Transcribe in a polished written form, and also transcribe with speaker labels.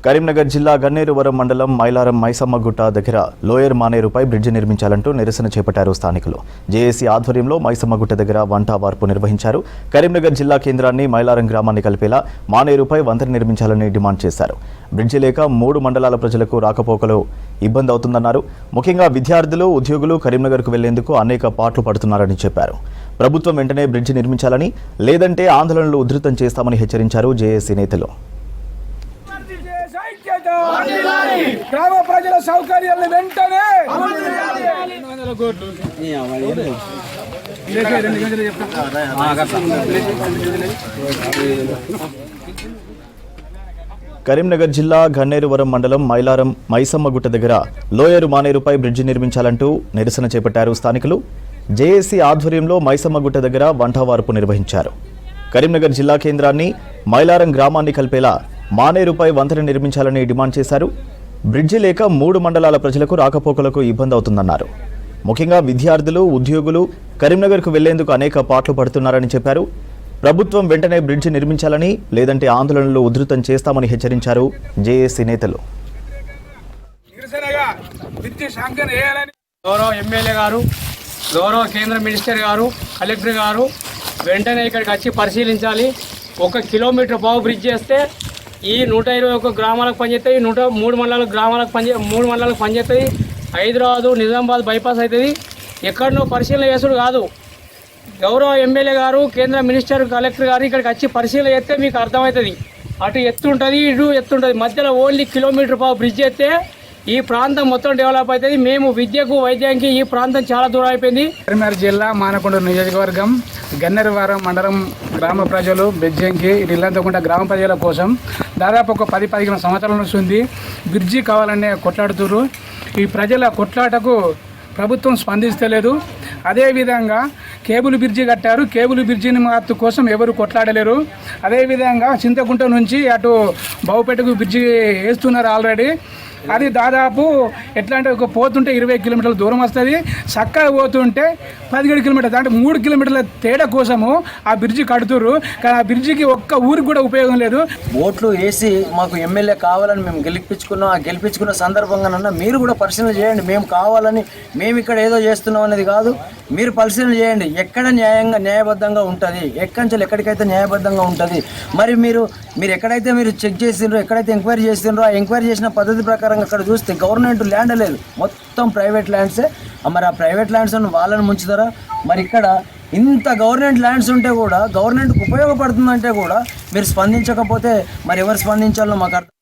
Speaker 1: కరీంనగర్ జిల్లా గన్నేరువరం మండలం మైలారం మైసమ్మగుట్ట దగ్గర లోయర్ మానేరుపై బ్రిడ్జి నిర్మించాలంటూ నిరసన చేపట్టారు స్థానికులు. జేఏసీ ఆధ్వర్యంలో మైసమ్మగుట్ట దగ్గర వంట వార్పు నిర్వహించారు. కరీంనగర్ జిల్లా కేంద్రాన్ని మైలారం గ్రామాన్ని కలిపేలా మానేరుపై వంతెన నిర్మించాలని డిమాండ్ చేశారు. బ్రిడ్జి లేక 3 మండలాల ప్రజలకు రాకపోకలు ఇబ్బంది అవుతుందన్నారు. ముఖ్యంగా విద్యార్థులు, ఉద్యోగులు కరీంనగర్కు వెళ్లేందుకు అనేక పాట్లు పడుతున్నారని చెప్పారు. ప్రభుత్వం వెంటనే బ్రిడ్జి నిర్మించాలని, లేదంటే ఆందోళనలు ఉధృతం చేస్తామని హెచ్చరించారు జేఏసీ నేతలు.
Speaker 2: గ్రామ ప్రజల సౌకర్యాలను వెంటనే
Speaker 1: కరీంనగర్ జిల్లా గన్నేరువరం మండలం మైలారం మైసమ్మగుట్ట దగ్గర లోయరు మానేరుపై బ్రిడ్జి నిర్మించాలంటూ నిరసన చేపట్టారు స్థానికులు. జేఏసీ ఆధ్వర్యంలో మైసమ్మగుట్ట దగ్గర వంటవార్పు నిర్వహించారు. కరీంనగర్ జిల్లా కేంద్రాన్ని మైలారం గ్రామాన్ని కలిపేలా మానేరుపై వంతెన నిర్మించాలని డిమాండ్ చేశారు. బ్రిడ్జి లేక 3 మండలాల ప్రజలకు రాకపోకలకు ఇబ్బంది అవుతుందన్నారు. ముఖ్యంగా విద్యార్థులు, ఉద్యోగులు కరీంనగర్కు వెళ్లేందుకు అనేక పాట్లు పడుతున్నారని చెప్పారు. ప్రభుత్వం వెంటనే బ్రిడ్జి నిర్మించాలని, లేదంటే ఆందోళనలు ఉధృతం చేస్తామని హెచ్చరించారు జేఏసీ నేతలు.
Speaker 3: గౌరవ ఎమ్మెల్యే గారు, గౌరవ కేంద్ర మినిస్టర్ గారు, కలెక్టర్ గారు వెంటనే ఇక్కడికి వచ్చి పరిశీలించాలి. 1 కిలోమీటర్ పావు బ్రిడ్జ్ చేస్తే ఈ 121 గ్రామాలకు పనిచేస్తాయి, 103 మండలాలకు గ్రామాలకు 3 మండలాలకు పనిచేస్తాయి. హైదరాబాదు, నిజామాబాద్ బైపాస్ అవుతుంది. ఎక్కడనో పరిశీలన చేసుడు కాదు. గౌరవ ఎమ్మెల్యే గారు, కేంద్ర మినిస్టర్, కలెక్టర్ గారు ఇక్కడికి వచ్చి పరిశీలన చేస్తే మీకు అర్థమవుతుంది. అటు ఎత్తుంటుంది, ఇటు ఎత్తుంటుంది. మధ్యలో ఓన్లీ కిలోమీటర్ పావు బ్రిడ్జ్ చేస్తే ఈ ప్రాంతం మొత్తం డెవలప్ అవుతుంది. మేము విద్యకు, వైద్యానికి ఈ ప్రాంతం చాలా దూరం అయిపోయింది.
Speaker 2: కరీంనగర్ జిల్లా మానకొండ నియోజకవర్గం గన్నేరువరం మండలం గ్రామ ప్రజలు బెజ్జంకి ఇల్లంతకుంట గ్రామ ప్రజల కోసం దాదాపు ఒక 10-15 సంవత్సరాల నుంచి ఉంది. బ్రిడ్జి కావాలనే కొట్లాడుతున్నారు. ఈ ప్రజల కొట్లాటకు ప్రభుత్వం స్పందిస్తలేదు. అదేవిధంగా కేబుల్ బ్రిడ్జి కట్టారు. కేబుల్ బ్రిడ్జిని మార్పు కోసం ఎవరు కొట్లాడలేరు. అదేవిధంగా చింతకుంట నుంచి అటు బావుపేటకు బ్రిడ్జి వేస్తున్నారు ఆల్రెడీ. అది దాదాపు ఎట్లా అంటే ఒక పోతుంటే 20 కిలోమీటర్ల దూరం వస్తుంది, చక్కగా పోతుంటే 17 కిలోమీటర్లు, అంటే 3 కిలోమీటర్ల తేడా కోసము ఆ బ్రిడ్జి కడుతుర్రు. కానీ ఆ బ్రిడ్జికి ఒక్క ఊరికి కూడా ఉపయోగం లేదు.
Speaker 4: ఓట్లు వేసి మాకు ఎమ్మెల్యే కావాలని మేము గెలిపించుకున్నాం. ఆ గెలిపించుకున్న సందర్భంగానన్నా మీరు కూడా పరిశీలన చేయండి. మేము కావాలని మేము ఇక్కడ ఏదో చేస్తున్నాం అనేది కాదు. మీరు పరిశీలన చేయండి. ఎక్కడ న్యాయబద్ధంగా ఉంటుంది, ఎక్కడి నుంచి ఎక్కడికైతే న్యాయబద్ధంగా ఉంటుంది. మరి మీరు ఎక్కడైతే మీరు చెక్ చేసిండ్రో, ఎక్కడైతే ఎంక్వైరీ చేసిండ్రో, ఆ ఎంక్వైరీ చేసిన పద్ధతి ప్రకారం అక్కడ చూస్తే గవర్నమెంట్ ల్యాండ్ లేదు, మొత్తం ప్రైవేట్ ల్యాండ్సే. మరి ఆ ప్రైవేట్ ల్యాండ్స్ వాళ్ళని ముంచుతారా? మరి ఇక్కడ ఇంత గవర్నమెంట్ ల్యాండ్స్ ఉంటే కూడా, గవర్నమెంట్కి ఉపయోగపడుతుందంటే కూడా మీరు స్పందించకపోతే మరి ఎవరు స్పందించాలో మాకు అర్థం.